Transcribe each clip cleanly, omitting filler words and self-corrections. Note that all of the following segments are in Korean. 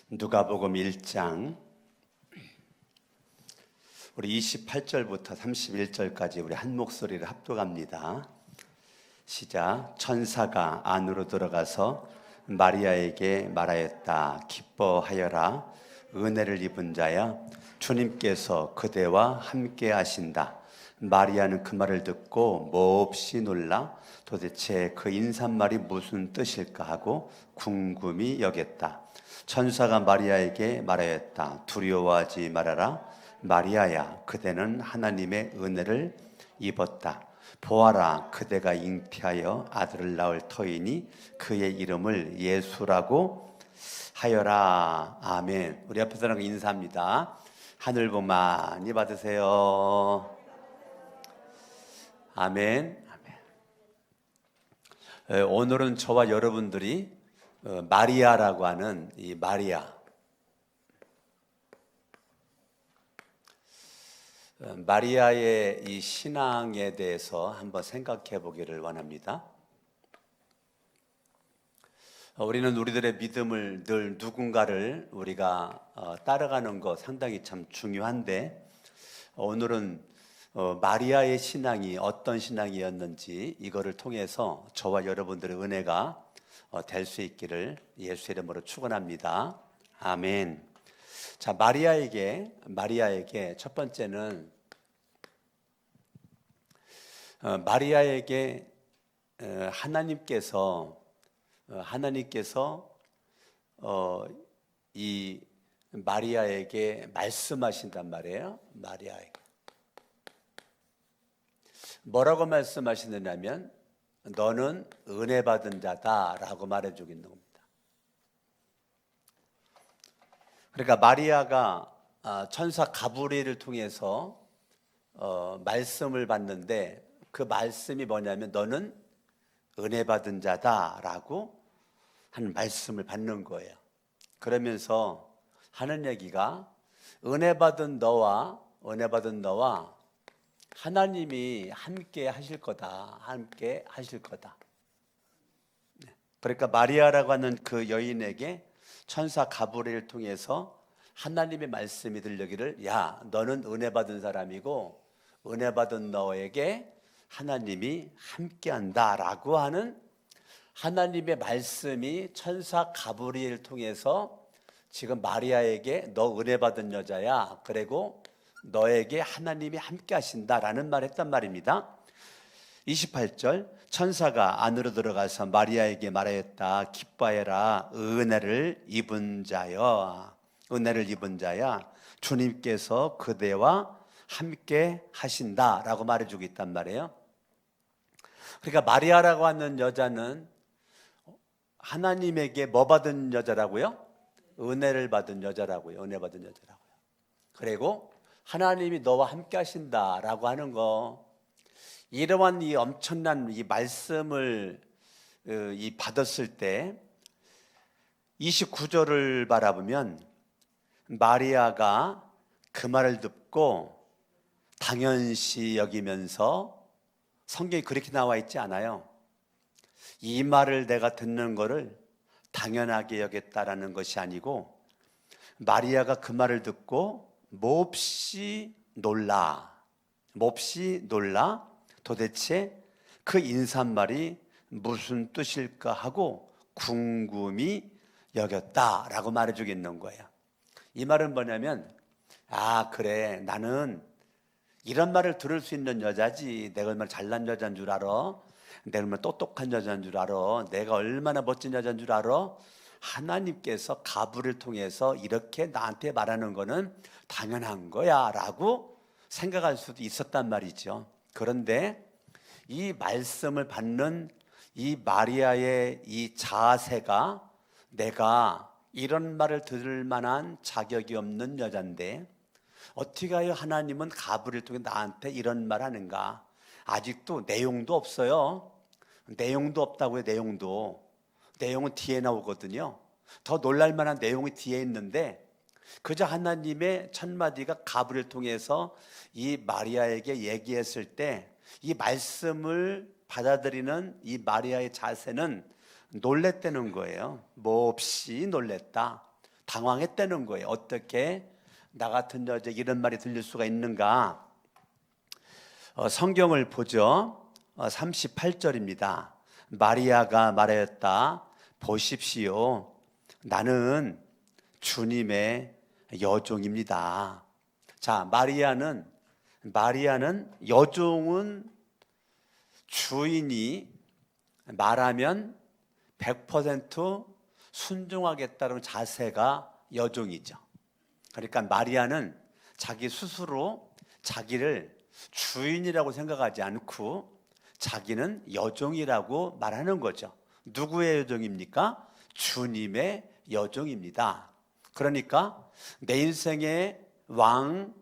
누가복음 1장 우리 28절부터 31절까지 우리 한 목소리를 합독합니다. 시작. 천사가 안으로 들어가서 마리아에게 말하였다. 기뻐하여라. 은혜를 입은 자야, 주님께서 그대와 함께 하신다. 마리아는 그 말을 듣고 몹시 놀라 도대체 그 인사말이 무슨 뜻일까 하고 궁금히 여겼다. 천사가 마리아에게 말하였다. 두려워하지 말아라. 마리아야, 그대는 하나님의 은혜를 입었다. 보아라, 그대가 잉태하여 아들을 낳을 터이니 그의 이름을 예수라고 하여라. 아멘. 우리 앞에 사람 인사합니다. 하늘 복 많이 받으세요. 아멘. 아멘. 오늘은 저와 여러분들이 마리아라고 하는 이 마리아의 이 신앙에 대해서 한번 생각해 보기를 원합니다. 우리는 우리들의 믿음을 늘 누군가를 우리가 따라가는 거 상당히 참 중요한데, 오늘은 마리아의 신앙이 어떤 신앙이었는지 이거를 통해서 저와 여러분들의 은혜가 될 수 있기를 예수 이름으로 축원합니다. 아멘. 자, 마리아에게 첫 번째는 마리아에게 하나님께서 이 마리아에게 말씀하신단 말이에요. 마리아에게 뭐라고 말씀하시느냐면 너는 은혜 받은 자다라고 말해주고 있는 겁니다. 그러니까 마리아가 천사 가브리엘을 통해서 말씀을 받는데, 그 말씀이 뭐냐면 너는 은혜 받은 자다라고 하는 말씀을 받는 거예요. 그러면서 하는 얘기가 은혜 받은 너와 하나님이 함께 하실 거다. 그러니까 마리아라고 하는 그 여인에게 천사 가브리엘을 통해서 하나님의 말씀이 들려기를, 야, 너는 은혜 받은 사람이고 은혜 받은 너에게 하나님이 함께한다라고 하는 하나님의 말씀이 천사 가브리엘을 통해서 지금 마리아에게 너 은혜 받은 여자야, 그리고 너에게 하나님이 함께하신다라는 말을 했단 말입니다. 28절, 천사가 안으로 들어가서 마리아에게 말하였다. 기뻐해라. 은혜를 입은 자야, 주님께서 그대와 함께 하신다라고 말해주고 있단 말이에요. 그러니까 마리아라고 하는 여자는 하나님에게 뭐 받은 여자라고요? 은혜를 받은 여자라고요. 그리고 하나님이 너와 함께 하신다라고 하는 거, 이러한 이 엄청난 이 말씀을 받았을 때 29절을 바라보면 마리아가 그 말을 듣고 당연시 여기면서, 성경에 그렇게 나와 있지 않아요. 이 말을 내가 듣는 거를 당연하게 여겼다라는 것이 아니고, 마리아가 그 말을 듣고 몹시 놀라 도대체 그 인사말이 무슨 뜻일까 하고 궁금히 여겼다라고 말해주겠는 거예요. 이 말은 뭐냐면, 그래, 나는 이런 말을 들을 수 있는 여자지. 내가 얼마나 잘난 여자인 줄 알아? 내가 얼마나 똑똑한 여자인 줄 알아? 내가 얼마나 멋진 여자인 줄 알아? 하나님께서 가브리엘을 통해서 이렇게 나한테 말하는 거는 당연한 거야 라고 생각할 수도 있었단 말이죠. 그런데 이 말씀을 받는 이 마리아의 이 자세가, 내가 이런 말을 들을 만한 자격이 없는 여잔데 어떻게 하여 하나님은 가브리엘을 통해 나한테 이런 말 하는가? 아직도 내용도 없어요. 내용도 없다고요. 내용은 뒤에 나오거든요. 더 놀랄 만한 내용이 뒤에 있는데, 그저 하나님의 첫마디가 가브리엘을 통해서 이 마리아에게 얘기했을 때 이 말씀을 받아들이는 이 마리아의 자세는 놀랬다는 거예요. 몹시 놀랬다. 당황했다는 거예요. 어떻게 나 같은 여자 이런 말이 들릴 수가 있는가? 성경을 보죠. 38절입니다. 마리아가 말하였다. 보십시오. 나는 주님의 여종입니다. 자, 마리아는 여종은 주인이 말하면 100% 순종하겠다는 자세가 여종이죠. 그러니까 마리아는 자기 스스로 자기를 주인이라고 생각하지 않고 자기는 여종이라고 말하는 거죠. 누구의 여종입니까? 주님의 여종입니다. 그러니까 내 인생의 왕,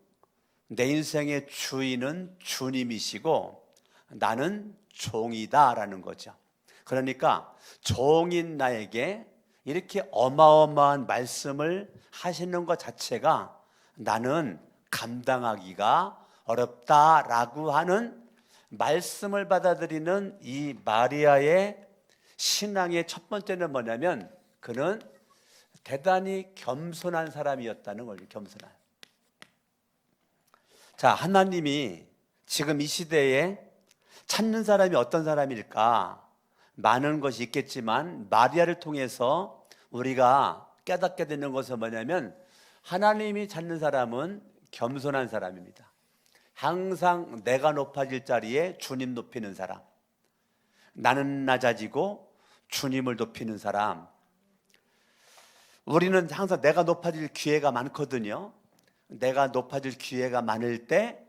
내 인생의 주인은 주님이시고 나는 종이다라는 거죠. 그러니까 종인 나에게 이렇게 어마어마한 말씀을 하시는 것 자체가 나는 감당하기가 어렵다라고 하는 말씀을 받아들이는 이 마리아의 신앙의 첫 번째는 뭐냐면 그는 대단히 겸손한 사람이었다는 거죠. 겸손한. 자, 하나님이 지금 이 시대에 찾는 사람이 어떤 사람일까? 많은 것이 있겠지만 마리아를 통해서 우리가 깨닫게 되는 것은 뭐냐면 하나님이 찾는 사람은 겸손한 사람입니다. 항상 내가 높아질 자리에 주님 높이는 사람, 나는 낮아지고 주님을 높이는 사람. 우리는 항상 내가 높아질 기회가 많거든요. 내가 높아질 기회가 많을 때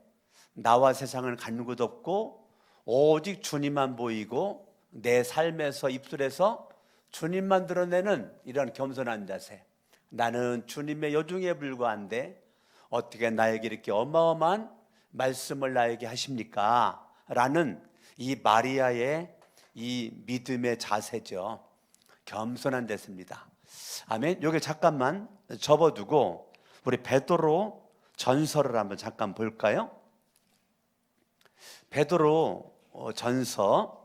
나와 세상을 가는 것 없고 오직 주님만 보이고 내 삶에서 입술에서 주님만 드러내는 이런 겸손한 자세. 나는 주님의 여종에 불과한데 어떻게 나에게 이렇게 어마어마한 말씀을 나에게 하십니까? 라는 이 마리아의 이 믿음의 자세죠. 겸손한 자세입니다. 아멘. 여기 잠깐만 접어두고 우리 베드로 전서를 한번 잠깐 볼까요? 베드로 전서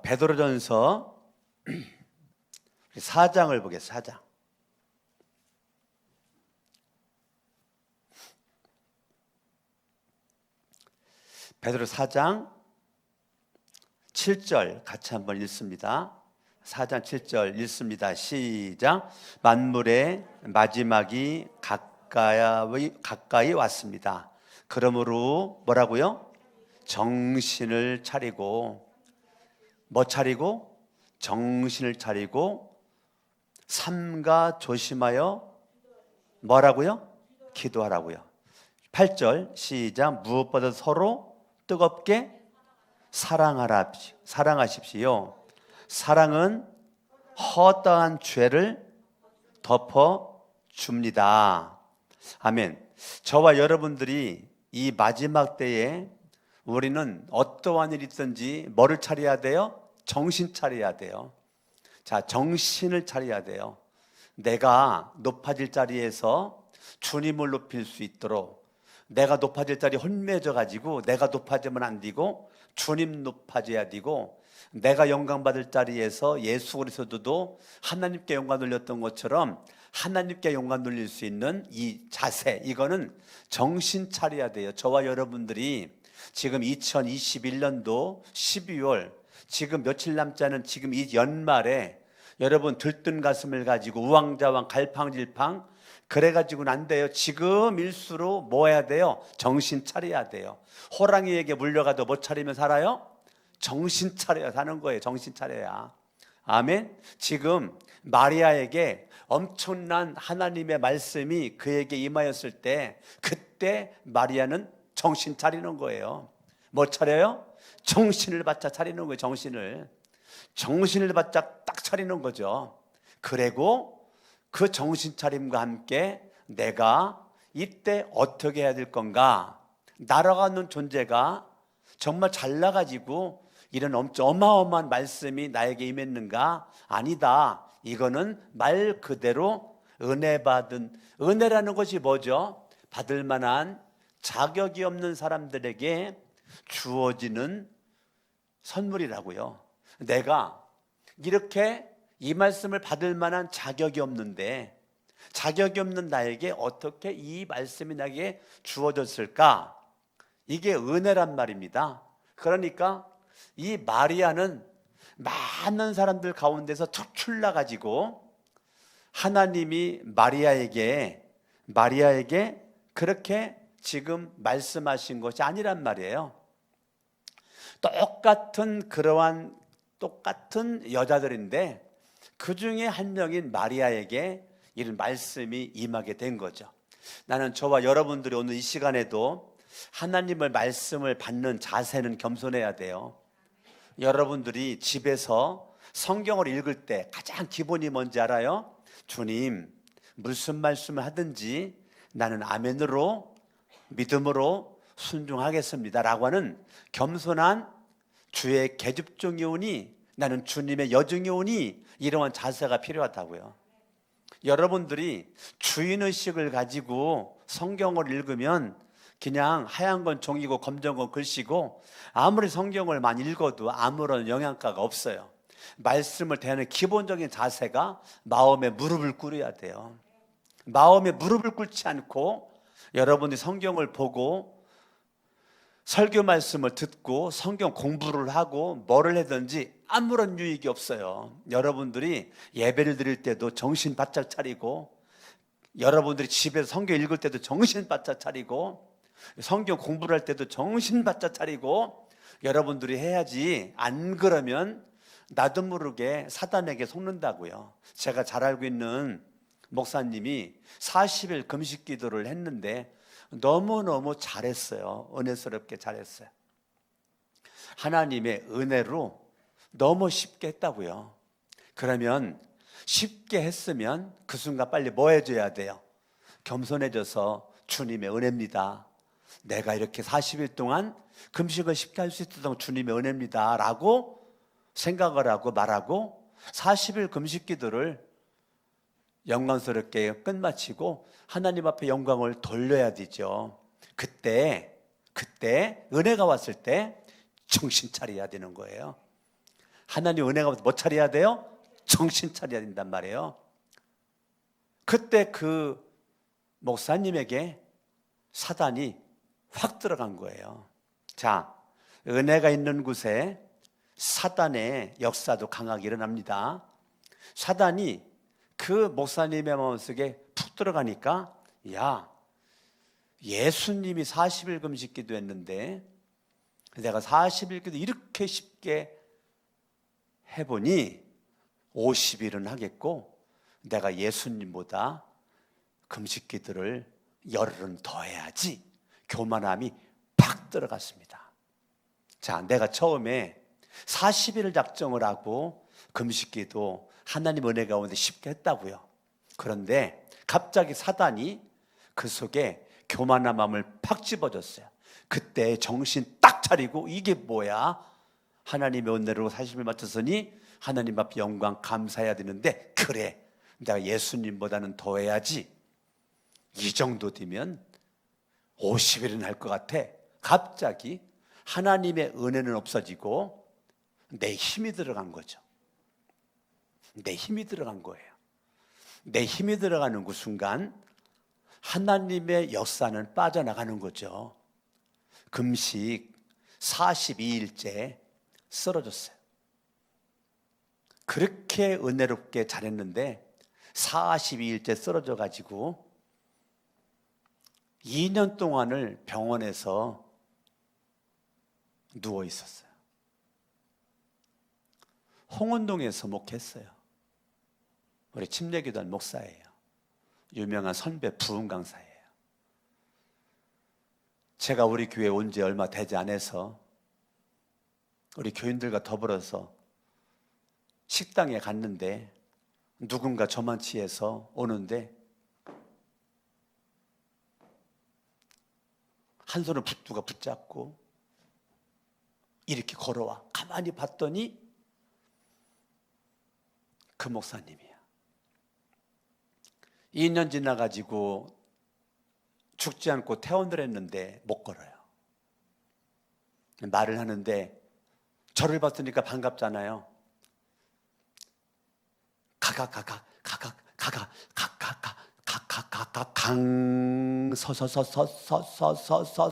베드로전서 4장을 보겠습니다. 4장. 베드로 4장 7절 같이 한번 읽습니다. 4장 7절 읽습니다. 시작. 만물의 마지막이 가까이 왔습니다. 그러므로 뭐라고요? 정신을 차리고 뭐 차리고? 정신을 차리고 삼가 조심하여 뭐라고요? 기도하라고요. 8절 시작. 무엇보다 서로 뜨겁게 사랑하십시오. 사랑은 허다한 죄를 덮어줍니다. 아멘. 저와 여러분들이 이 마지막 때에 우리는 어떠한 일이 있든지 뭐를 차려야 돼요? 정신 차려야 돼요. 자, 정신을 차려야 돼요. 내가 높아질 자리에서 주님을 높일 수 있도록 내가 높아질 자리에 홀매져 가지고 내가 높아지면 안 되고 주님 높아져야 되고 내가 영광 받을 자리에서 예수 그리스도도 하나님께 영광 돌렸던 것처럼 하나님께 영광 돌릴 수 있는 이 자세, 이거는 정신 차려야 돼요. 저와 여러분들이 지금 2021년도 12월 지금 며칠 남지 않은 지금 이 연말에 여러분 들뜬 가슴을 가지고 우왕좌왕 갈팡질팡 그래가지고는 안 돼요. 지금일수록 뭐 해야 돼요? 정신 차려야 돼요. 호랑이에게 물려가도 못 차리면 살아요? 정신 차려야 사는 거예요. 정신 차려야. 아멘. 지금 마리아에게 엄청난 하나님의 말씀이 그에게 임하였을 때 그때 마리아는 정신 차리는 거예요. 뭐 차려요? 정신을 바짝 차리는 거예요. 정신을 바짝 딱 차리는 거죠. 그리고 그 정신 차림과 함께 내가 이때 어떻게 해야 될 건가? 날아가는 존재가 정말 잘 나가지고 이런 어마어마한 말씀이 나에게 임했는가? 아니다. 이거는 말 그대로 은혜 받은, 은혜라는 것이 뭐죠? 받을 만한 자격이 없는 사람들에게 주어지는 선물이라고요. 내가 이렇게 이 말씀을 받을 만한 자격이 없는데, 자격이 없는 나에게 어떻게 이 말씀이 나에게 주어졌을까? 이게 은혜란 말입니다. 그러니까 이 마리아는 많은 사람들 가운데서 툭 출나가지고 하나님이 마리아에게 그렇게 지금 말씀하신 것이 아니란 말이에요. 똑같은 여자들인데 그 중에 한 명인 마리아에게 이런 말씀이 임하게 된 거죠. 나는 저와 여러분들이 오늘 이 시간에도 하나님의 말씀을 받는 자세는 겸손해야 돼요. 여러분들이 집에서 성경을 읽을 때 가장 기본이 뭔지 알아요? 주님, 무슨 말씀을 하든지 나는 아멘으로, 믿음으로 순종하겠습니다 라고 하는 겸손한 주의 계집종이오니, 나는 주님의 여종이오니, 이러한 자세가 필요하다고요. 여러분들이 주인의식을 가지고 성경을 읽으면 그냥 하얀 건 종이고 검정 건 글씨고 아무리 성경을 많이 읽어도 아무런 영향가가 없어요. 말씀을 대하는 기본적인 자세가 마음에 무릎을 꿇어야 돼요. 마음에 무릎을 꿇지 않고 여러분이 성경을 보고 설교 말씀을 듣고 성경 공부를 하고 뭐를 하든지 아무런 유익이 없어요. 여러분들이 예배를 드릴 때도 정신 바짝 차리고, 여러분들이 집에서 성경 읽을 때도 정신 바짝 차리고, 성경 공부를 할 때도 정신 바짝 차리고 여러분들이 해야지. 안 그러면 나도 모르게 사단에게 속는다고요. 제가 잘 알고 있는 목사님이 40일 금식 기도를 했는데 너무너무 잘했어요. 은혜스럽게 잘했어요. 하나님의 은혜로 너무 쉽게 했다고요. 그러면 쉽게 했으면 그 순간 빨리 뭐 해줘야 돼요? 겸손해져서 주님의 은혜입니다, 내가 이렇게 40일 동안 금식을 쉽게 할 수 있었던 주님의 은혜입니다 라고 생각을 하고 말하고 40일 금식 기도를 영광스럽게 끝마치고 하나님 앞에 영광을 돌려야 되죠. 그때 은혜가 왔을 때 정신 차려야 되는 거예요. 하나님 은혜가 와서 뭐 차려야 돼요? 정신 차려야 된단 말이에요. 그때 그 목사님에게 사단이 확 들어간 거예요. 자, 은혜가 있는 곳에 사단의 역사도 강하게 일어납니다. 사단이 그 목사님의 마음속에 푹 들어가니까, 야, 예수님이 40일 금식 기도했는데 내가 40일 기도 이렇게 쉽게 해보니 50일은 하겠고 내가 예수님보다 금식 기도를 열흘은 더 해야지. 교만함이 팍 들어갔습니다. 자, 내가 처음에 40일을 작정을 하고 금식 기도 하나님 은혜 가운데 쉽게 했다고요. 그런데 갑자기 사단이 그 속에 교만한 마음을 팍 집어줬어요. 그때 정신 딱 차리고 이게 뭐야? 하나님의 은혜로 40일 맞췄으니 하나님 앞에 영광 감사해야 되는데, 그래, 내가 예수님보다는 더 해야지. 이 정도 되면 50일은 할 것 같아. 갑자기 하나님의 은혜는 없어지고 내 힘이 들어간 거죠. 내 힘이 들어간 거예요. 내 힘이 들어가는 그 순간 하나님의 역사는 빠져나가는 거죠. 금식 42일째 쓰러졌어요. 그렇게 은혜롭게 잘했는데 42일째 쓰러져 가지고 2년 동안을 병원에서 누워 있었어요. 홍은동에서 목했어요. 우리 침례교단 목사예요. 유명한 선배 부흥 강사예요. 제가 우리 교회 온 지 얼마 되지 않아서 우리 교인들과 더불어서 식당에 갔는데 누군가 저만 취해서 오는데 한 손을 누가 붙잡고 이렇게 걸어와. 가만히 봤더니 그 목사님이야. 2년 지나가지고 죽지 않고 퇴원을 했는데 못 걸어요. 말을 하는데 저를 봤으니까 반갑잖아요. 서서서서서서서서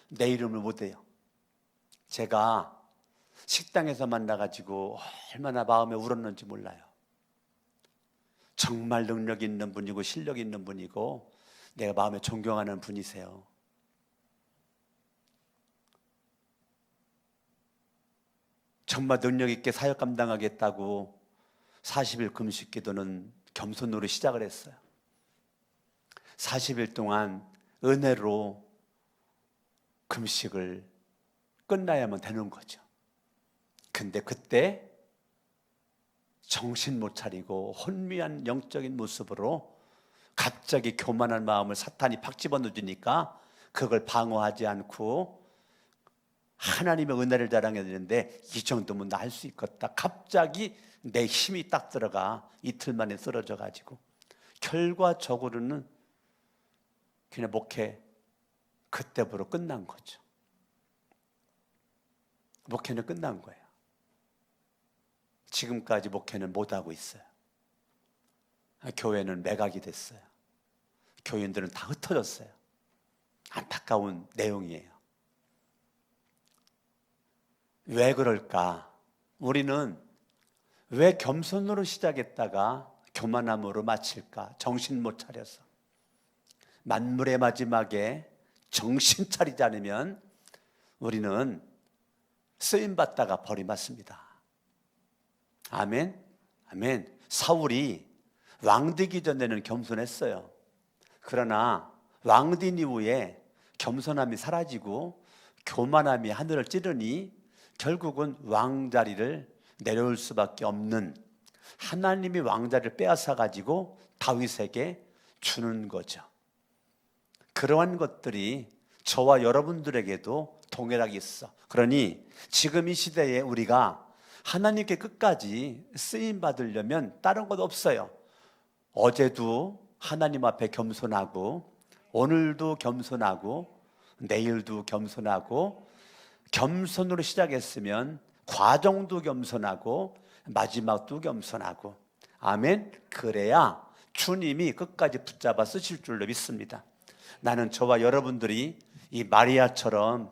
내 이름을 못 해요. 제가 식당에서 만나가지고 얼마나 마음에 울었는지 몰라요. 정말 능력 있는 분이고 실력 있는 분이고 내가 마음에 존경하는 분이세요. 정말 능력 있게 사역 감당하겠다고 40일 금식 기도는 겸손으로 시작을 했어요. 40일 동안 은혜로 금식을 끝나야만 되는 거죠. 근데 그때 정신 못 차리고 혼미한 영적인 모습으로 갑자기 교만한 마음을 사탄이 팍 집어넣으니까 그걸 방어하지 않고 하나님의 은혜를 자랑해야 되는데 이 정도면 나 할 수 있겠다. 갑자기 내 힘이 딱 들어가 이틀 만에 쓰러져 가지고 결과적으로는 그냥 목회 그때부로 끝난 거죠. 목회는 끝난 거예요. 지금까지 목회는 못하고 있어요. 교회는 매각이 됐어요. 교인들은 다 흩어졌어요. 안타까운 내용이에요. 왜 그럴까? 우리는 왜 겸손으로 시작했다가 교만함으로 마칠까? 정신 못 차려서. 만물의 마지막에 정신 차리지 않으면 우리는 쓰임받다가 버림받습니다. 아멘? 아멘. 사울이 왕되기 전에는 겸손했어요. 그러나 왕된 이후에 겸손함이 사라지고 교만함이 하늘을 찌르니 결국은 왕자리를 내려올 수밖에 없는, 하나님이 왕자리를 빼앗아 가지고 다윗에게 주는 거죠. 그러한 것들이 저와 여러분들에게도 동일하게 있어. 그러니 지금 이 시대에 우리가 하나님께 끝까지 쓰임 받으려면 다른 것 없어요. 어제도 하나님 앞에 겸손하고, 오늘도 겸손하고, 내일도 겸손하고, 겸손으로 시작했으면 과정도 겸손하고 마지막도 겸손하고. 아멘. 그래야 주님이 끝까지 붙잡아 쓰실 줄로 믿습니다. 나는 저와 여러분들이 이 마리아처럼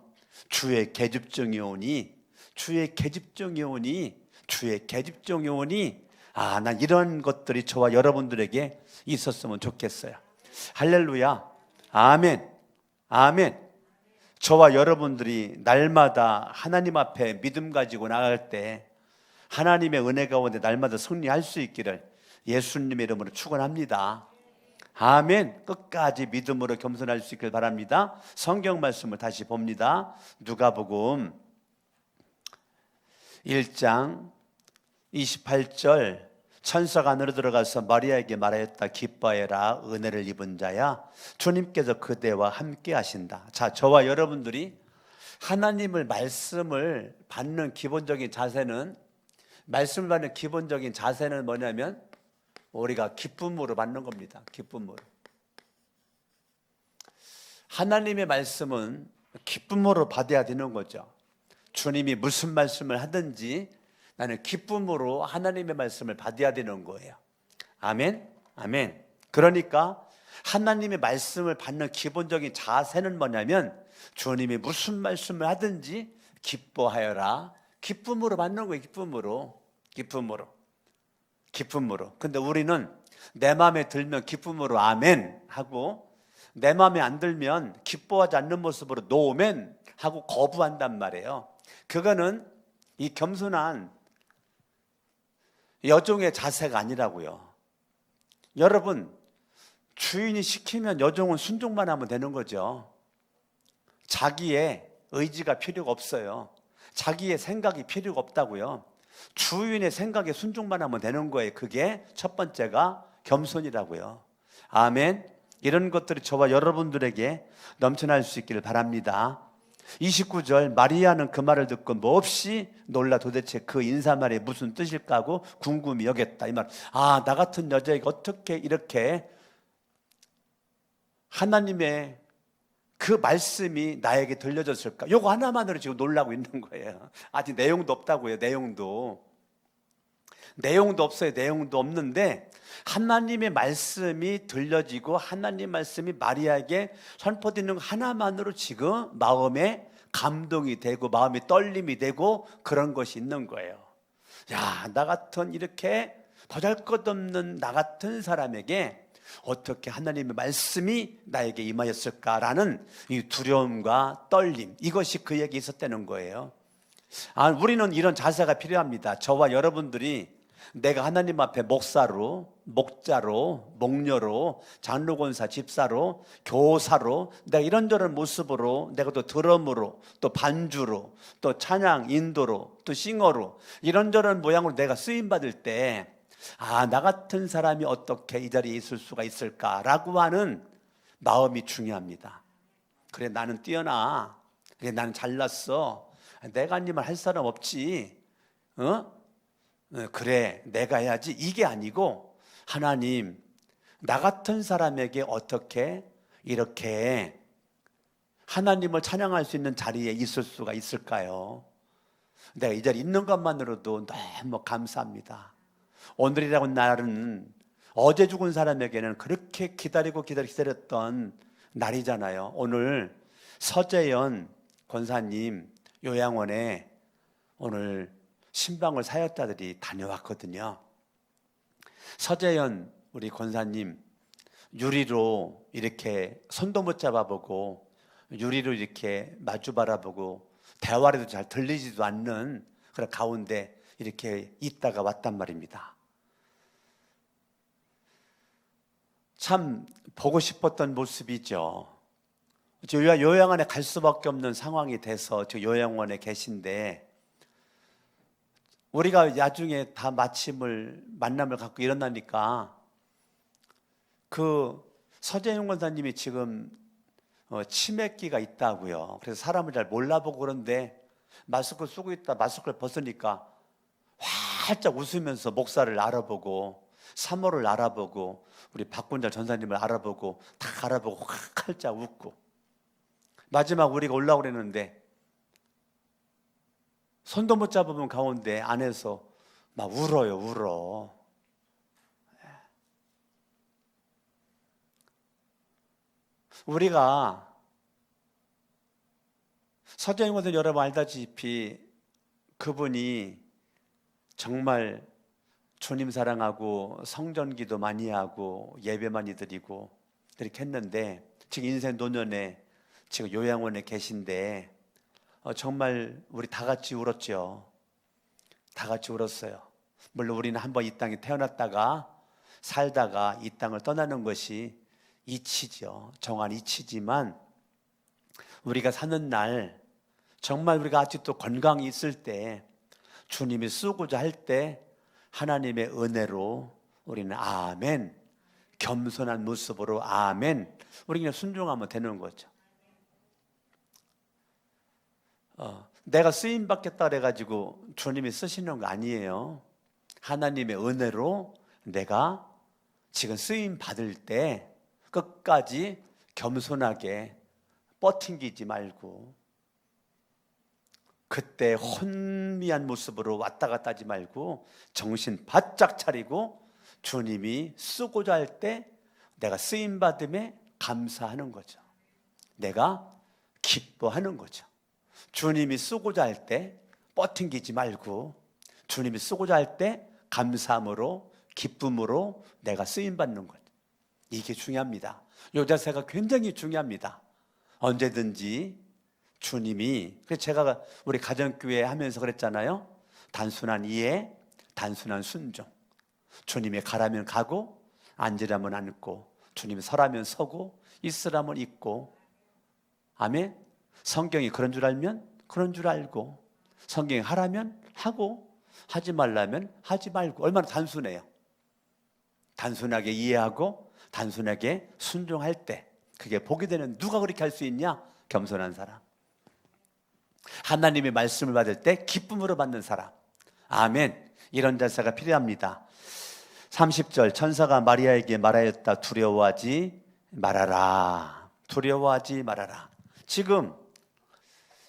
주의 계집종이 오니, 주의 계집종이 오니, 주의 계집종이 오니, 난 이런 것들이 저와 여러분들에게 있었으면 좋겠어요. 할렐루야. 아멘. 아멘. 저와 여러분들이 날마다 하나님 앞에 믿음 가지고 나갈 때 하나님의 은혜 가운데 날마다 승리할 수 있기를 예수님의 이름으로 축원합니다. 아멘. 끝까지 믿음으로 겸손할 수 있길 바랍니다. 성경 말씀을 다시 봅니다. 누가복음 1장 28절, 천사가 하늘로 들어가서 마리아에게 말하였다. 기뻐해라, 은혜를 입은 자야, 주님께서 그대와 함께 하신다. 자, 저와 여러분들이 하나님을 말씀을 받는 기본적인 자세는, 말씀을 받는 기본적인 자세는 뭐냐면 우리가 기쁨으로 받는 겁니다. 기쁨으로. 하나님의 말씀은 기쁨으로 받아야 되는 거죠. 주님이 무슨 말씀을 하든지 나는 기쁨으로 하나님의 말씀을 받아야 되는 거예요. 아멘. 아멘. 그러니까 하나님의 말씀을 받는 기본적인 자세는 뭐냐면 주님이 무슨 말씀을 하든지 기뻐하여라. 기쁨으로 받는 거예요. 기쁨으로. 근데 우리는 내 마음에 들면 기쁨으로 아멘 하고, 내 마음에 안 들면 기뻐하지 않는 모습으로 노멘 하고 거부한단 말이에요. 그거는 이 겸손한 여종의 자세가 아니라고요. 여러분, 주인이 시키면 여종은 순종만 하면 되는 거죠. 자기의 의지가 필요가 없어요. 자기의 생각이 필요가 없다고요. 주인의 생각에 순종만 하면 되는 거예요. 그게 첫 번째가 겸손이라고요. 아멘. 이런 것들이 저와 여러분들에게 넘쳐날 수 있기를 바랍니다. 29절, 마리아는 그 말을 듣고 몹시 놀라 도대체 그 인사말이 무슨 뜻일까 하고 궁금히 여겼다. 이 말, 나 같은 여자에게 어떻게 이렇게 하나님의 그 말씀이 나에게 들려졌을까? 요거 하나만으로 지금 놀라고 있는 거예요. 아직 내용도 없다고요. 내용도 없어요. 내용도 없는데 하나님의 말씀이 들려지고 하나님 말씀이 마리아에게 선포되는 거 하나만으로 지금 마음에 감동이 되고 마음이 떨림이 되고 그런 것이 있는 거예요. 야, 나 같은 이렇게 보잘것없는 나 같은 사람에게 어떻게 하나님의 말씀이 나에게 임하였을까라는 이 두려움과 떨림, 이것이 그에게 있었다는 거예요. 우리는 이런 자세가 필요합니다. 저와 여러분들이 내가 하나님 앞에 목사로, 목자로, 목녀로, 장로권사, 집사로, 교사로 내가 이런저런 모습으로 내가 또 드럼으로 또 반주로 또 찬양 인도로 또 싱어로 이런저런 모양으로 내가 쓰임받을 때 나 같은 사람이 어떻게 이 자리에 있을 수가 있을까라고 하는 마음이 중요합니다. 그래, 나는 뛰어나. 그래, 나는 잘났어. 내가 아니면 할 사람 없지. 그래, 내가 해야지. 이게 아니고 하나님, 나 같은 사람에게 어떻게 이렇게 하나님을 찬양할 수 있는 자리에 있을 수가 있을까요? 내가 이 자리에 있는 것만으로도 너무 감사합니다. 오늘이라고 날은 어제 죽은 사람에게는 그렇게 기다렸던 날이잖아요. 오늘 서재현 권사님 요양원에 오늘 신방을 사역자들이 다녀왔거든요. 서재현 우리 권사님 유리로 이렇게 손도 못 잡아보고 유리로 이렇게 마주 바라보고 대화라도 잘 들리지도 않는 그런 가운데 이렇게 있다가 왔단 말입니다. 참 보고 싶었던 모습이죠. 요양원에 갈 수밖에 없는 상황이 돼서 저 요양원에 계신데 우리가 나중에 다 만남을 갖고 일어나니까 그 서재용 권사님이 지금 치매기가 있다고요. 그래서 사람을 잘 몰라보고 그런데 마스크 쓰고 있다 마스크를 벗으니까 활짝 웃으면서 목사를 알아보고 사모를 알아보고 우리 박군자 전사님을 알아보고 다 알아보고 활짝 웃고 마지막 우리가 올라오려 했는데 손도 못 잡으면 가운데 안에서 막 울어. 우리가 서재영 권사 여러분 알다시피 그분이 정말 주님 사랑하고 성전기도 많이 하고 예배 많이 드리고 이렇게 했는데 지금 인생 노년에 지금 요양원에 계신데 정말 우리 다 같이 울었죠. 다 같이 울었어요. 물론 우리는 한번 이 땅에 태어났다가 살다가 이 땅을 떠나는 것이 이치죠. 정한 이치지만 우리가 사는 날 정말 우리가 아직도 건강이 있을 때 주님이 쓰고자 할 때 하나님의 은혜로 우리는 아멘, 겸손한 모습으로 아멘, 우리 그냥 순종하면 되는 거죠. 내가 쓰임 받겠다 그래가지고 주님이 쓰시는 거 아니에요. 하나님의 은혜로 내가 지금 쓰임 받을 때 끝까지 겸손하게 뻗팅기지 말고 그때 혼미한 모습으로 왔다 갔다 하지 말고 정신 바짝 차리고 주님이 쓰고자 할 때 내가 쓰임받음에 감사하는 거죠. 내가 기뻐하는 거죠. 주님이 쓰고자 할 때 뻗팅기지 말고 주님이 쓰고자 할 때 감사함으로 기쁨으로 내가 쓰임받는 거죠. 이게 중요합니다. 이 자세가 굉장히 중요합니다. 언제든지 주님이, 그래서 제가 우리 가정교회 하면서 그랬잖아요. 단순한 이해, 단순한 순종. 주님이 가라면 가고 앉으라면 앉고 주님이 서라면 서고 있으라면 있고. 아멘. 성경이 그런 줄 알면 그런 줄 알고 성경이 하라면 하고 하지 말라면 하지 말고. 얼마나 단순해요. 단순하게 이해하고 단순하게 순종할 때 그게 복이 되는, 누가 그렇게 할 수 있냐? 겸손한 사람. 하나님의 말씀을 받을 때 기쁨으로 받는 사람. 아멘. 이런 자세가 필요합니다. 30절 천사가 마리아에게 말하였다. 두려워하지 말아라. 두려워하지 말아라. 지금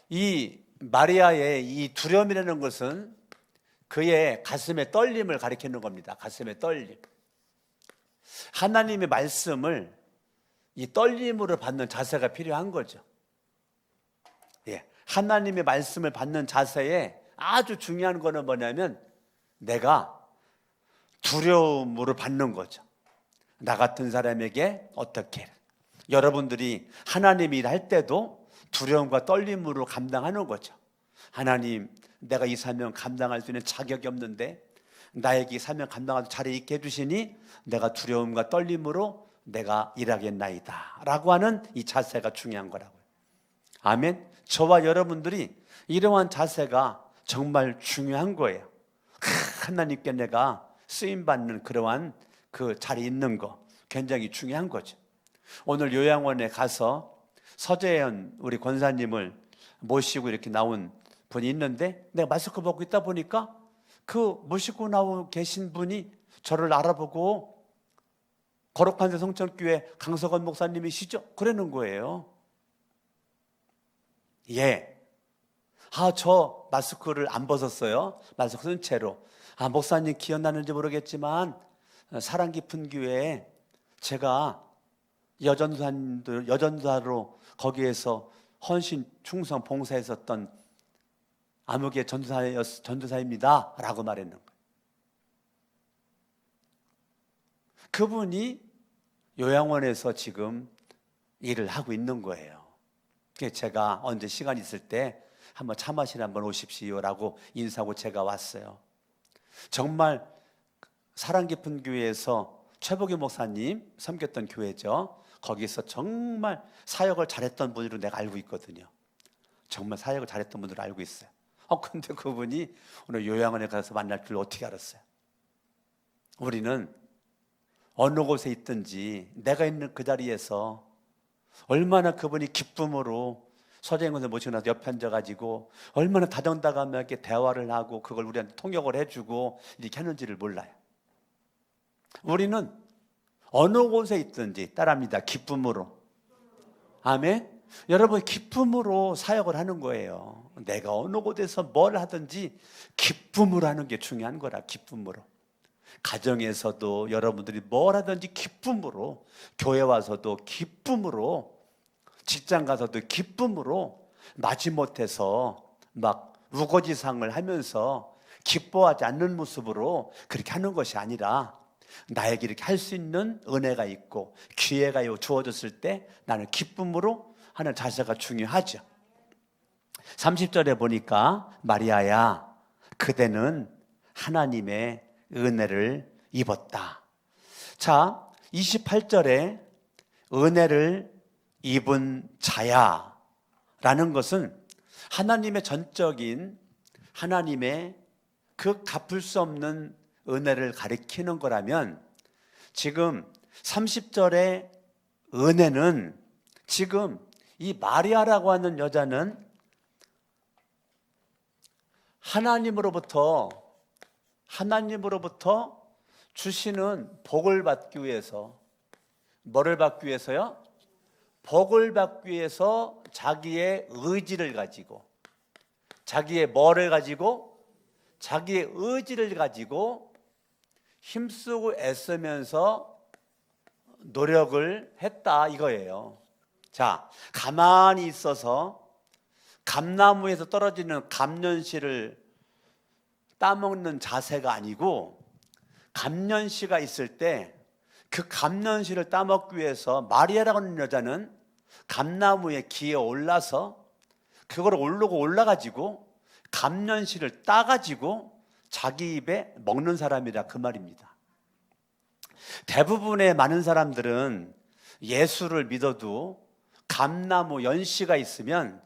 이 마리아의 이 두려움이라는 것은 그의 가슴의 떨림을 가리키는 겁니다. 가슴의 떨림. 하나님의 말씀을 이 떨림으로 받는 자세가 필요한 거죠. 예, 하나님의 말씀을 받는 자세에 아주 중요한 거는 뭐냐면 내가 두려움으로 받는 거죠. 나 같은 사람에게 어떻게 여러분들이 하나님 일할 때도 두려움과 떨림으로 감당하는 거죠. 하나님, 내가 이 사명 감당할 수 있는 자격이 없는데 나에게 이 사명 감당할 자리에 있게 해주시니 내가 두려움과 떨림으로 내가 일하겠나이다 라고 하는 이 자세가 중요한 거라고요. 아멘. 저와 여러분들이 이러한 자세가 정말 중요한 거예요. 하나님께 내가 쓰임받는 그러한 그 자리에 있는 거 굉장히 중요한 거죠. 오늘 요양원에 가서 서재현 우리 권사님을 모시고 이렇게 나온 분이 있는데 내가 마스크 벗고 있다 보니까 그 모시고 나오 계신 분이 저를 알아보고 거룩한 새 성천교회 강석원 목사님이시죠? 그러는 거예요. 예. 저 마스크를 안 벗었어요. 마스크 쓴 채로. 목사님 기억나는지 모르겠지만 사랑 깊은 교회에 제가 여전사로 거기에서 헌신, 충성, 봉사했었던 암흑의 전도사입니다 라고 말했는 거예요. 그분이 요양원에서 지금 일을 하고 있는 거예요. 제가 언제 시간 있을 때 한번 차 마시러 한번 오십시오라고 인사하고 제가 왔어요. 정말 사랑 깊은 교회에서 최복희 목사님 섬겼던 교회죠. 거기서 정말 사역을 잘했던 분으로 내가 알고 있거든요. 정말 사역을 잘했던 분으로 알고 있어요. 근데 그분이 오늘 요양원에 가서 만날 줄 어떻게 알았어요? 우리는 어느 곳에 있든지 내가 있는 그 자리에서 얼마나 그분이 기쁨으로 서재인권에 모시고 나서 옆에 앉아가지고 얼마나 다정다감하게 대화를 하고 그걸 우리한테 통역을 해주고 이렇게 하는지를 몰라요. 우리는 어느 곳에 있든지 따라합니다. 기쁨으로. 아멘. 여러분 기쁨으로 사역을 하는 거예요. 내가 어느 곳에서 뭘 하든지 기쁨으로 하는 게 중요한 거라. 기쁨으로. 가정에서도 여러분들이 뭘 하든지 기쁨으로, 교회 와서도 기쁨으로, 직장 가서도 기쁨으로, 마지못해서 막 우거지상을 하면서 기뻐하지 않는 모습으로 그렇게 하는 것이 아니라 나에게 이렇게 할 수 있는 은혜가 있고 기회가 주어졌을 때 나는 기쁨으로 하는 자세가 중요하죠. 30절에 보니까 마리아야 그대는 하나님의 은혜를 입었다. 자, 28절에 은혜를 입은 자야 라는 것은 하나님의 전적인 하나님의 그 갚을 수 없는 은혜를 가리키는 거라면 지금 30절의 은혜는 지금 이 마리아라고 하는 여자는 하나님으로부터 주시는 복을 받기 위해서 뭐를 받기 위해서요? 복을 받기 위해서 자기의 의지를 가지고 자기의 뭐를 가지고 자기의 의지를 가지고 힘쓰고 애쓰면서 노력을 했다 이거예요. 자, 가만히 있어서 감나무에서 떨어지는 감년실을 따먹는 자세가 아니고 감년시가 있을 때 그 감년실을 따먹기 위해서 마리아라고 하는 여자는 감나무에 기어 올라서 그걸 오르고 올라가지고 감년실을 따가지고 자기 입에 먹는 사람이라 그 말입니다. 대부분의 많은 사람들은 예수를 믿어도 감나무 연시가 있으면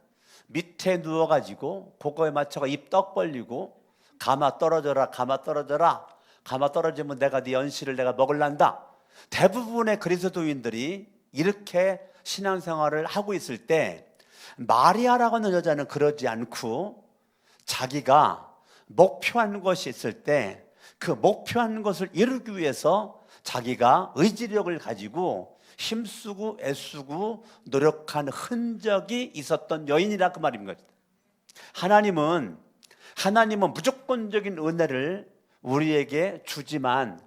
밑에 누워가지고 그거에 맞춰서 입 떡 벌리고 가마 떨어져라 가마 떨어져라 가마 떨어지면 내가 네 연시를 내가 먹을란다. 대부분의 그리스도인들이 이렇게 신앙생활을 하고 있을 때 마리아라고 하는 여자는 그러지 않고 자기가 목표한 것이 있을 때 그 목표한 것을 이루기 위해서 자기가 의지력을 가지고 힘쓰고 애쓰고 노력한 흔적이 있었던 여인이라 그 말입니다. 하나님은 무조건적인 은혜를 우리에게 주지만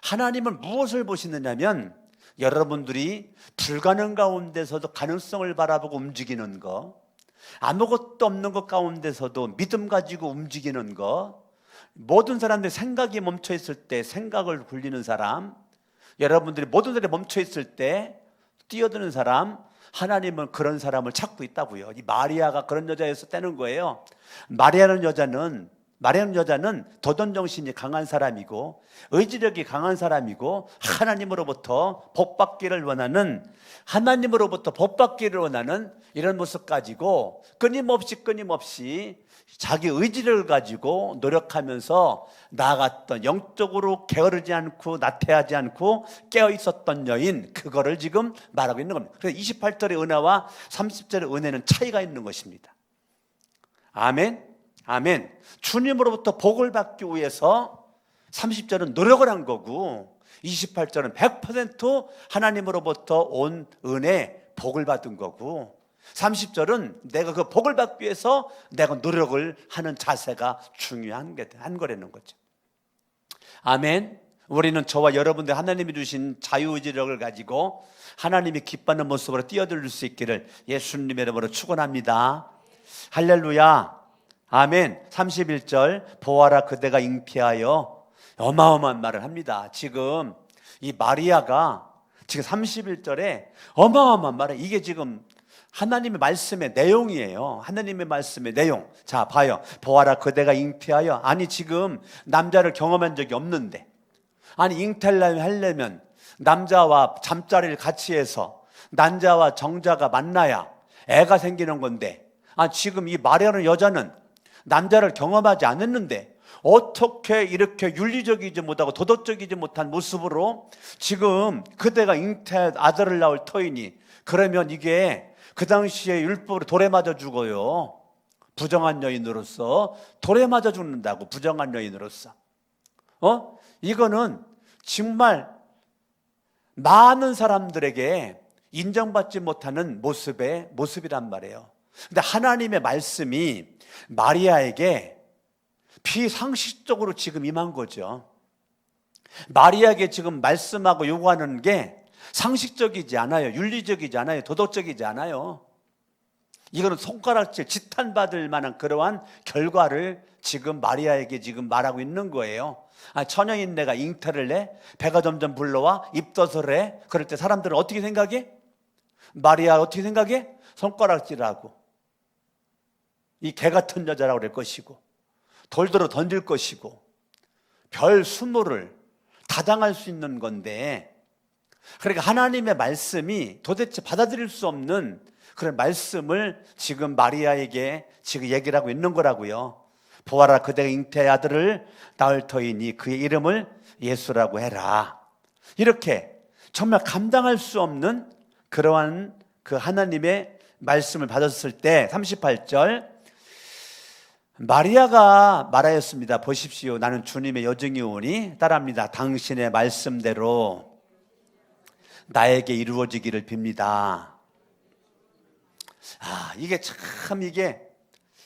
하나님은 무엇을 보시느냐면 여러분들이 불가능 가운데서도 가능성을 바라보고 움직이는 거, 아무것도 없는 것 가운데서도 믿음 가지고 움직이는 거, 모든 사람들이 생각이 멈춰 있을 때 생각을 굴리는 사람, 여러분들이 모든 사람이 멈춰 있을 때 뛰어드는 사람, 하나님은 그런 사람을 찾고 있다고요. 이 마리아가 그런 여자였었다는 거예요. 마리아라는 여자는 도전정신이 강한 사람이고 의지력이 강한 사람이고 하나님으로부터 복받기를 원하는 이런 모습 가지고 끊임없이 자기 의지를 가지고 노력하면서 나아갔던, 영적으로 게으르지 않고 나태하지 않고 깨어 있었던 여인, 그거를 지금 말하고 있는 겁니다. 그래서 28절의 은혜와 30절의 은혜는 차이가 있는 것입니다. 아멘. 주님으로부터 복을 받기 위해서 30절은 노력을 한 거고 28절은 100% 하나님으로부터 온 은혜, 복을 받은 거고 30절은 내가 그 복을 받기 위해서 내가 노력을 하는 자세가 중요한 거라는 거죠. 아멘. 우리는 저와 여러분들 하나님이 주신 자유의지력을 가지고 하나님이 기뻐하는 모습으로 뛰어들 수 있기를 예수님의 이름으로 축원합니다. 할렐루야. 아멘. 31절 보아라 그대가 잉태하여, 어마어마한 말을 합니다. 지금 이 마리아가 지금 31절에 어마어마한 말을, 이게 지금 하나님의 말씀의 내용이에요. 하나님의 말씀의 내용. 자, 봐요. 보아라 그대가 잉태하여. 아니 지금 남자를 경험한 적이 없는데, 아니 잉태를 하려면 남자와 잠자리를 같이 해서 남자와 정자가 만나야 애가 생기는 건데, 지금 이 마리아라는 여자는 남자를 경험하지 않았는데 어떻게 이렇게 윤리적이지 못하고 도덕적이지 못한 모습으로 지금 그대가 잉태 아들을 낳을 터이니, 그러면 이게 그 당시에 율법으로 돌에 맞아 죽어요. 부정한 여인으로서 돌에 맞아 죽는다고. 부정한 여인으로서. 이거는 정말 많은 사람들에게 인정받지 못하는 모습이란 말이에요. 근데 하나님의 말씀이 마리아에게 비상식적으로 지금 임한 거죠. 마리아에게 지금 말씀하고 요구하는 게 상식적이지 않아요. 윤리적이지 않아요. 도덕적이지 않아요. 이거는 손가락질, 지탄받을 만한 그러한 결과를 지금 마리아에게 지금 말하고 있는 거예요. 처녀인내가 잉태를 해, 배가 점점 불러와, 입덧을 해. 그럴 때 사람들은 어떻게 생각해? 마리아 어떻게 생각해? 손가락질하고 이 개 같은 여자라고 그럴 것이고 돌들어 던질 것이고 별 수모를 다 당할 수 있는 건데, 그러니까 하나님의 말씀이 도대체 받아들일 수 없는 그런 말씀을 지금 마리아에게 지금 얘기를 하고 있는 거라고요. 보아라 그대가 잉태의 아들을 낳을 터이니 그의 이름을 예수라고 해라. 이렇게 정말 감당할 수 없는 그러한 그 하나님의 말씀을 받았을 때 38절 마리아가 말하였습니다. 보십시오. 나는 주님의 여정이 오니, 따라합니다. 당신의 말씀대로 나에게 이루어지기를 빕니다.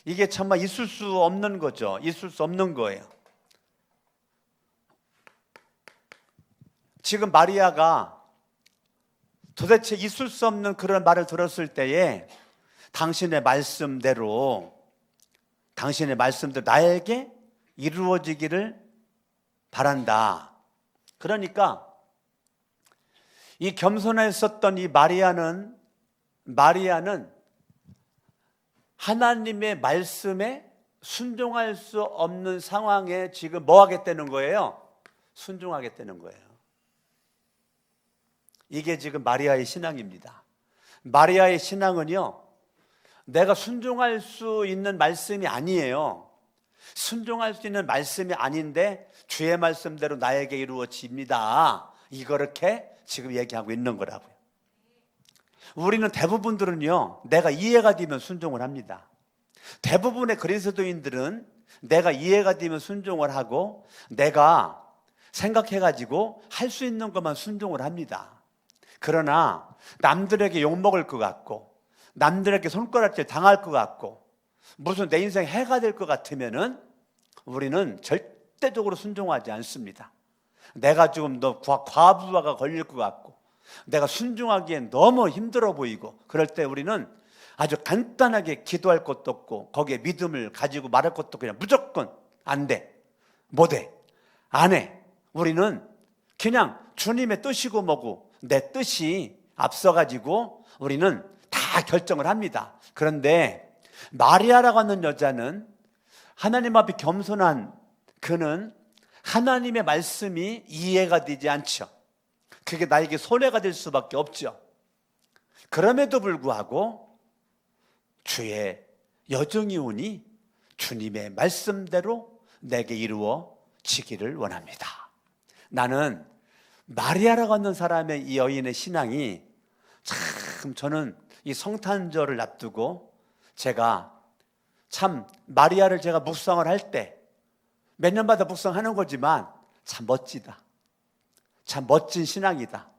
이게 정말 있을 수 없는 거죠. 있을 수 없는 거예요. 지금 마리아가 도대체 있을 수 없는 그런 말을 들었을 때에 당신의 말씀대로 나에게 이루어지기를 바란다. 그러니까 이 겸손했었던 이 마리아는 하나님의 말씀에 순종할 수 없는 상황에 지금 뭐 하겠다는 거예요? 순종하겠다는 거예요. 이게 지금 마리아의 신앙입니다. 마리아의 신앙은요, 내가 순종할 수 있는 말씀이 아니에요. 순종할 수 있는 말씀이 아닌데 주의 말씀대로 나에게 이루어집니다. 이렇게 지금 얘기하고 있는 거라고요. 우리는 대부분들은요, 내가 이해가 되면 순종을 합니다. 대부분의 그리스도인들은 내가 이해가 되면 순종을 하고, 내가 생각해가지고 할 수 있는 것만 순종을 합니다. 그러나 남들에게 욕먹을 것 같고 남들에게 손가락질 당할 것 같고 무슨 내 인생 해가 될 것 같으면은 우리는 절대적으로 순종하지 않습니다. 내가 조금 더 과부하가 걸릴 것 같고 내가 순종하기엔 너무 힘들어 보이고 그럴 때 우리는 아주 간단하게 기도할 것도 없고 거기에 믿음을 가지고 말할 것도 없고 그냥 무조건 안 돼, 못 해, 안 해. 우리는 그냥 주님의 뜻이고 뭐고 내 뜻이 앞서가지고 우리는 다 결정을 합니다. 그런데 마리아라고 하는 여자는 하나님 앞에 겸손한 그는 하나님의 말씀이 이해가 되지 않죠. 그게 나에게 손해가 될 수밖에 없죠. 그럼에도 불구하고 주의 여정이 오니 주님의 말씀대로 내게 이루어지기를 원합니다. 나는 마리아라고 하는 사람의 이 여인의 신앙이 참 저는 이 성탄절을 앞두고 제가 참 마리아를 제가 묵상을 할 때 몇 년마다 묵상하는 거지만 참 멋지다, 참 멋진 신앙이다,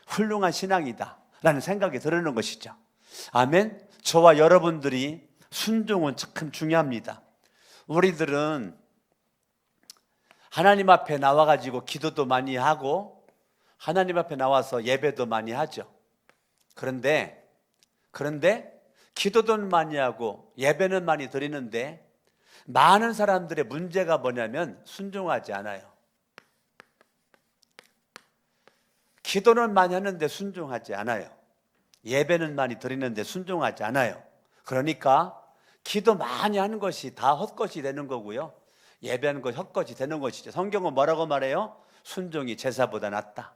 훌륭한 신앙이다 라는 생각이 들는 것이죠. 아멘. 저와 여러분들이 순종은 참 중요합니다. 우리들은 하나님 앞에 나와가지고 기도도 많이 하고 하나님 앞에 나와서 예배도 많이 하죠. 그런데 기도도 많이 하고 예배는 많이 드리는데 많은 사람들의 문제가 뭐냐면 순종하지 않아요. 기도는 많이 하는데 순종하지 않아요. 예배는 많이 드리는데 순종하지 않아요. 그러니까 기도 많이 하는 것이 다 헛것이 되는 거고요. 예배하는 것 헛것이 되는 것이죠. 성경은 뭐라고 말해요? 순종이 제사보다 낫다.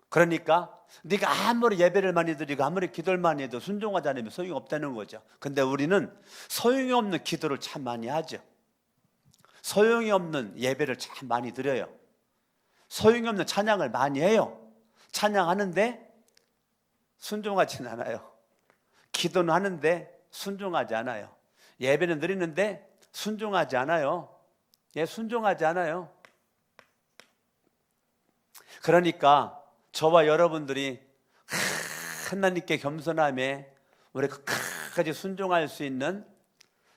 그러니까 네가 아무리 예배를 많이 드리고 아무리 기도를 많이 해도 순종하지 않으면 소용이 없다는 거죠. 근데 우리는 소용이 없는 기도를 참 많이 하죠. 소용이 없는 예배를 참 많이 드려요. 소용이 없는 찬양을 많이 해요. 찬양하는데 순종하지는 않아요. 기도는 하는데 순종하지 않아요. 예배는 드리는데 순종하지 않아요. 예, 순종하지 않아요. 그러니까 저와 여러분들이 하나님께 겸손함에 우리 끝까지 순종할 수 있는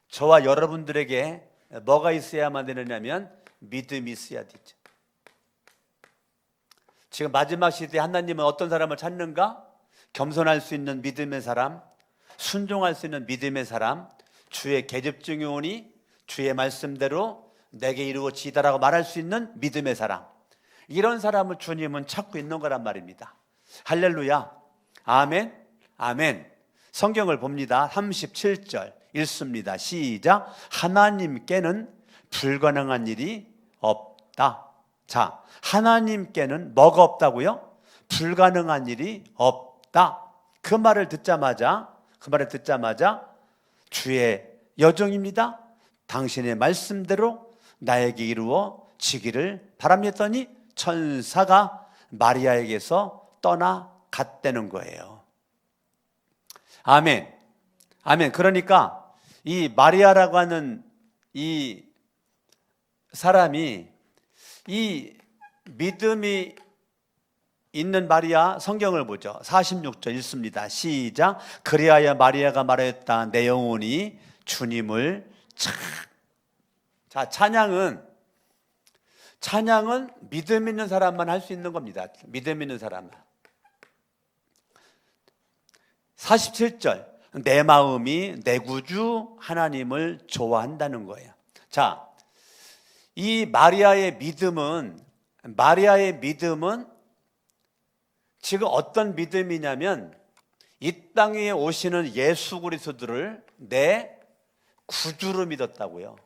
저와 여러분들에게 뭐가 있어야만 되느냐면 믿음이 있어야 되죠. 지금 마지막 시대에 하나님은 어떤 사람을 찾는가? 겸손할 수 있는 믿음의 사람, 순종할 수 있는 믿음의 사람, 주의 계집중에 오니 주의 말씀대로 내게 이루어지다라고 말할 수 있는 믿음의 사람, 이런 사람을 주님은 찾고 있는 거란 말입니다. 할렐루야. 아멘. 아멘. 성경을 봅니다. 37절 읽습니다. 시작. 하나님께는 불가능한 일이 없다. 자, 하나님께는 뭐가 없다고요? 불가능한 일이 없다. 그 말을 듣자마자 주의 여정입니다. 당신의 말씀대로 나에게 이루어지기를 바랍니다니 천사가 마리아에게서 떠나갔다는 거예요. 아멘. 아멘. 그러니까 이 마리아라고 하는 이 사람이 이 믿음이 있는 마리아, 성경을 보죠. 46절 읽습니다. 시작. 그리하여 마리아가 말하였다. 내 영혼이 주님을 자, 찬양은 믿음 있는 사람만 할 수 있는 겁니다. 믿음 있는 사람만. 47절. 내 마음이 내 구주 하나님을 좋아한다는 거예요. 자, 이 마리아의 믿음은 지금 어떤 믿음이냐면 이 땅에 오시는 예수 그리스도를 내 구주로 믿었다고요.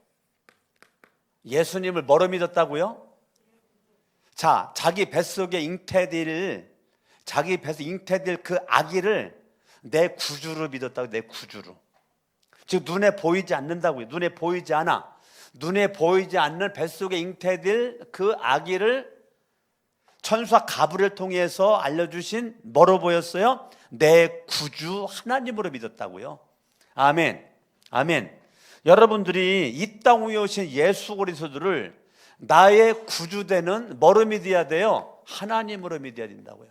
예수님을 뭐로 믿었다고요? 자, 자기 뱃속에 잉태될 그 아기를 내 구주로 믿었다고. 내 구주로. 즉 눈에 보이지 않는다고요. 눈에 보이지 않아. 눈에 보이지 않는 뱃속에 잉태될 그 아기를 천사 가브리엘 통해서 알려주신 뭐로 보였어요? 내 구주 하나님으로 믿었다고요. 아멘. 아멘. 여러분들이 이 땅 위에 오신 예수 그리스도를 나의 구주되는 뭐로 믿어야 돼요? 하나님으로 믿어야 된다고요.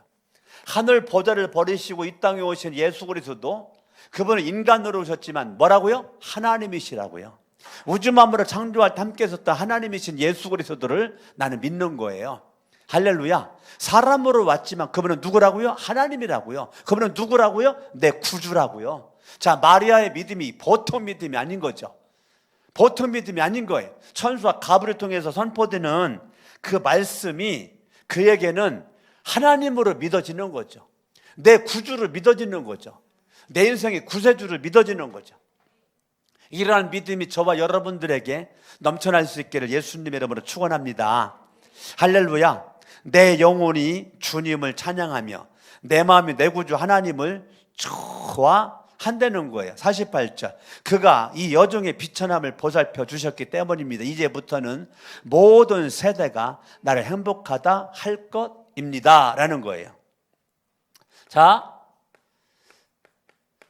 하늘 보좌를 버리시고 이 땅에 오신 예수 그리스도도 그분은 인간으로 오셨지만 뭐라고요? 하나님이시라고요. 우주 만물을 창조할 때 함께 있었던 하나님이신 예수 그리스도를 나는 믿는 거예요. 할렐루야. 사람으로 왔지만 그분은 누구라고요? 하나님이라고요. 그분은 누구라고요? 내 구주라고요. 자, 마리아의 믿음이 보통 믿음이 아닌 거죠. 보통 믿음이 아닌 거예요. 천수와 가브리엘을 통해서 선포되는 그 말씀이 그에게는 하나님으로 믿어지는 거죠. 내 구주를 믿어지는 거죠. 내 인생의 구세주를 믿어지는 거죠. 이러한 믿음이 저와 여러분들에게 넘쳐날 수 있기를 예수님의 이름으로 축원합니다. 할렐루야. 내 영혼이 주님을 찬양하며 내 마음이 내 구주 하나님을 좋아한다는 거예요. 48절. 그가 이 여종의 비천함을 보살펴 주셨기 때문입니다. 이제부터는 모든 세대가 나를 행복하다 할 것입니다 라는 거예요. 자,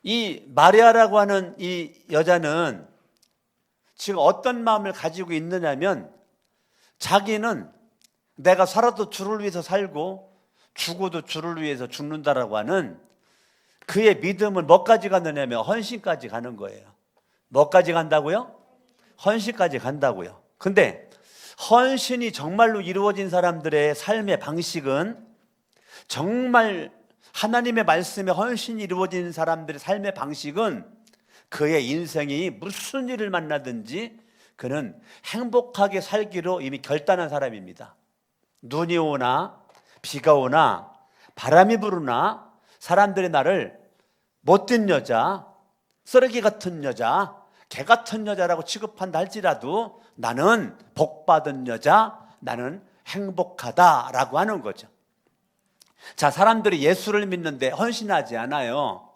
이 마리아라고 하는 이 여자는 지금 어떤 마음을 가지고 있느냐면 자기는 내가 살아도 주를 위해서 살고 죽어도 주를 위해서 죽는다라고 하는 그의 믿음은 뭐까지 갔느냐면 헌신까지 가는 거예요. 뭐까지 간다고요? 헌신까지 간다고요. 근데 헌신이 정말로 이루어진 사람들의 삶의 방식은 정말 하나님의 말씀에 헌신이 이루어진 사람들의 삶의 방식은 그의 인생이 무슨 일을 만나든지 그는 행복하게 살기로 이미 결단한 사람입니다. 눈이 오나 비가 오나 바람이 부르나 사람들이 나를 못된 여자, 쓰레기 같은 여자, 개 같은 여자라고 취급한다 할지라도 나는 복받은 여자, 나는 행복하다라고 하는 거죠. 자, 사람들이 예수를 믿는데 헌신하지 않아요.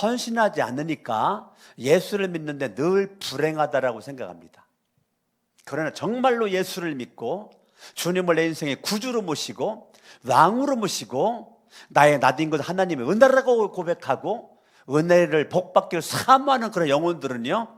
헌신하지 않으니까 예수를 믿는데 늘 불행하다라고 생각합니다. 그러나 정말로 예수를 믿고 주님을 내 인생의 구주로 모시고 왕으로 모시고 나의 나딘 것 하나님의 은혜라고 고백하고 은혜를 복받기를 사모하는 그런 영혼들은요,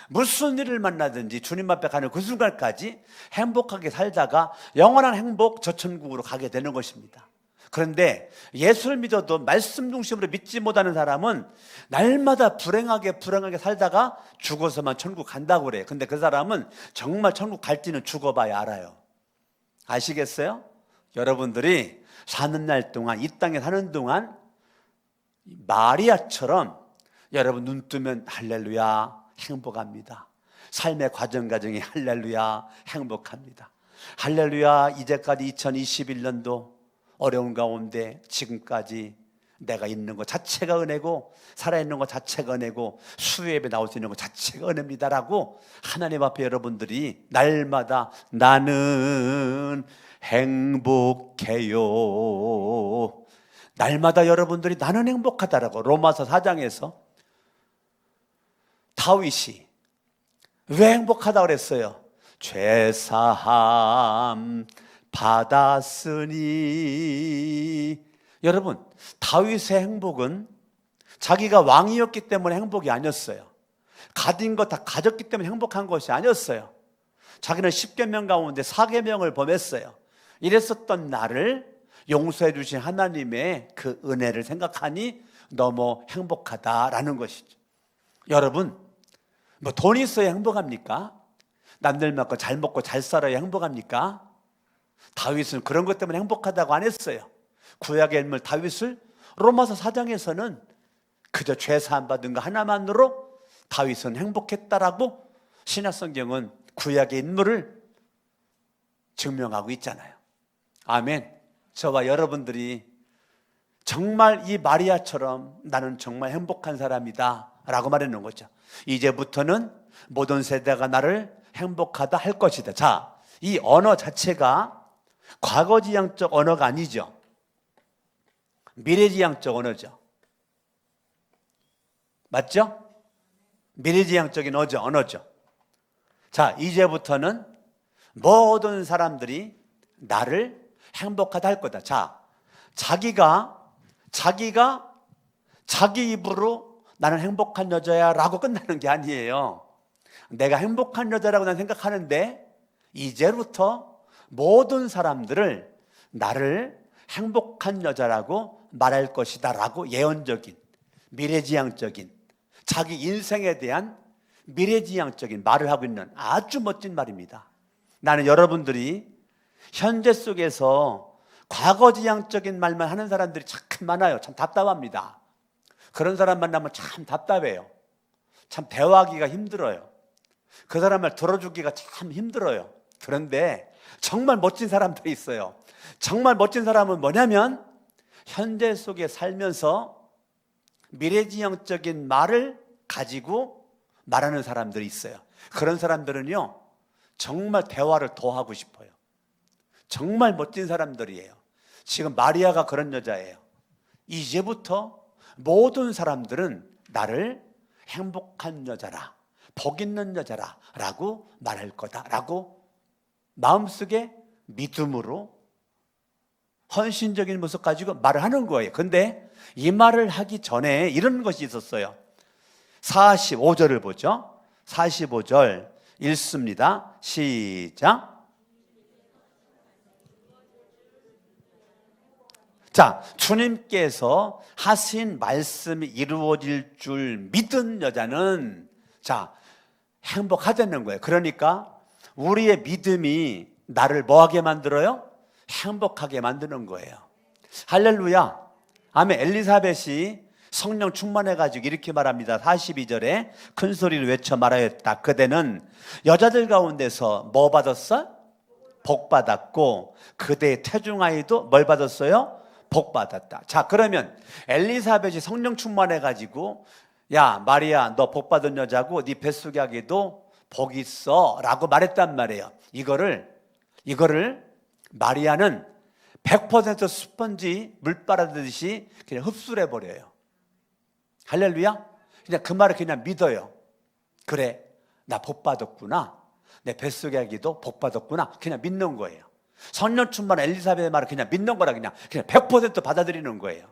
무슨 일을 만나든지 주님 앞에 가는 그 순간까지 행복하게 살다가 영원한 행복 저 천국으로 가게 되는 것입니다. 그런데 예수를 믿어도 말씀 중심으로 믿지 못하는 사람은 날마다 불행하게 살다가 죽어서만 천국 간다고 그래요. 근데 그 사람은 정말 천국 갈지는 죽어봐야 알아요. 아시겠어요? 여러분들이 사는 날 동안, 이 땅에 사는 동안 마리아처럼 여러분 눈 뜨면 할렐루야 행복합니다. 삶의 과정이 할렐루야 행복합니다. 할렐루야 이제까지 2021년도 어려운 가운데 지금까지 내가 있는 것 자체가 은혜고 살아있는 것 자체가 은혜고 수요예배 나올 수 있는 것 자체가 은혜입니다라고 하나님 앞에 여러분들이 날마다 나는 행복해요. 날마다 여러분들이 나는 행복하다라고 로마서 4장에서 다윗이 왜 행복하다고 그랬어요? 죄사함 받았으니. 여러분, 다윗의 행복은 자기가 왕이었기 때문에 행복이 아니었어요. 가진 거 다 가졌기 때문에 행복한 것이 아니었어요. 자기는 10계명 가운데 4계명을 범했어요. 이랬었던 나를 용서해 주신 하나님의 그 은혜를 생각하니 너무 행복하다라는 것이죠. 여러분, 뭐 돈이 있어야 행복합니까? 남들 만큼 잘 먹고 잘 살아야 행복합니까? 다윗은 그런 것 때문에 행복하다고 안 했어요. 구약의 인물 다윗을 로마서 4장에서는 그저 죄사함 받은 거 하나만으로 다윗은 행복했다라고 신약성경은 구약의 인물을 증명하고 있잖아요. 아멘. 저와 여러분들이 정말 이 마리아처럼 나는 정말 행복한 사람이다 라고 말하는 거죠. 이제부터는 모든 세대가 나를 행복하다 할 것이다. 자, 이 언어 자체가 과거지향적 언어가 아니죠. 미래지향적 언어죠. 맞죠? 미래지향적인 언어죠. 자, 이제부터는 모든 사람들이 나를 행복하다 할 거다. 자, 자기가 자기 입으로 나는 행복한 여자야 라고 끝나는 게 아니에요. 내가 행복한 여자라고 난 생각하는데 이제부터 모든 사람들을 나를 행복한 여자라고 말할 것이다 라고 예언적인, 미래지향적인, 자기 인생에 대한 미래지향적인 말을 하고 있는 아주 멋진 말입니다. 나는 여러분들이 현재 속에서 과거지향적인 말만 하는 사람들이 참 많아요. 참 답답합니다. 그런 사람 만나면 참 답답해요. 참 대화하기가 힘들어요. 그 사람 말 들어주기가 참 힘들어요. 그런데 정말 멋진 사람들이 있어요. 정말 멋진 사람은 뭐냐면 현재 속에 살면서 미래지향적인 말을 가지고 말하는 사람들이 있어요. 그런 사람들은요, 정말 대화를 더 하고 싶어요. 정말 멋진 사람들이에요. 지금 마리아가 그런 여자예요. 이제부터 모든 사람들은 나를 행복한 여자라, 복 있는 여자라 라고 말할 거다 라고 마음속에 믿음으로 헌신적인 모습 가지고 말을 하는 거예요. 근데 이 말을 하기 전에 이런 것이 있었어요. 45절을 보죠. 45절 읽습니다. 시작. 자, 주님께서 하신 말씀이 이루어질 줄 믿은 여자는 자, 행복하다는 거예요. 그러니까 우리의 믿음이 나를 뭐하게 만들어요? 행복하게 만드는 거예요. 할렐루야. 아멘. 엘리사벳이 성령 충만해가지고 이렇게 말합니다. 42절에 큰 소리를 외쳐 말하였다. 그대는 여자들 가운데서 뭐 받았어? 복 받았고 그대의 태중아이도 뭘 받았어요? 복 받았다. 자, 그러면 엘리사벳이 성령 충만해가지고 야 마리아 너 복 받은 여자고 네 뱃속에 아기도 복 있어 라고 말했단 말이에요. 이거를 마리아는 100% 스펀지 물 빨아들듯이 그냥 흡수를 해버려요. 할렐루야. 그냥 그 말을 그냥 믿어요. 그래 나 복 받았구나, 내 뱃속의 아기도 복 받았구나, 그냥 믿는 거예요. 성령 충만 엘리사벳의 말을 그냥 믿는 거라 그냥 100% 받아들이는 거예요.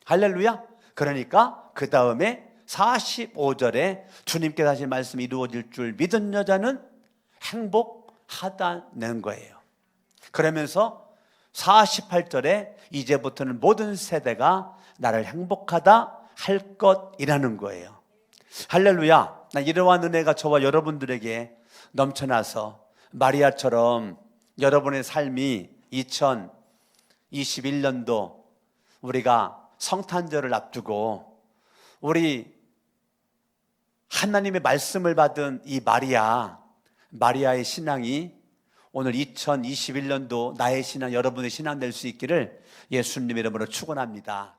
할렐루야. 그러니까 그 다음에 45절에 주님께서 하신 말씀이 이루어질 줄 믿은 여자는 행복하다는 거예요. 그러면서 48절에 이제부터는 모든 세대가 나를 행복하다 할 것이라는 거예요. 할렐루야. 나 이러한 은혜가 저와 여러분들에게 넘쳐나서 마리아처럼 여러분의 삶이 2021년도 우리가 성탄절을 앞두고 우리 하나님의 말씀을 받은 이 마리아의 신앙이 오늘 2021년도 나의 신앙, 여러분의 신앙 될 수 있기를 예수님 이름으로 축원합니다.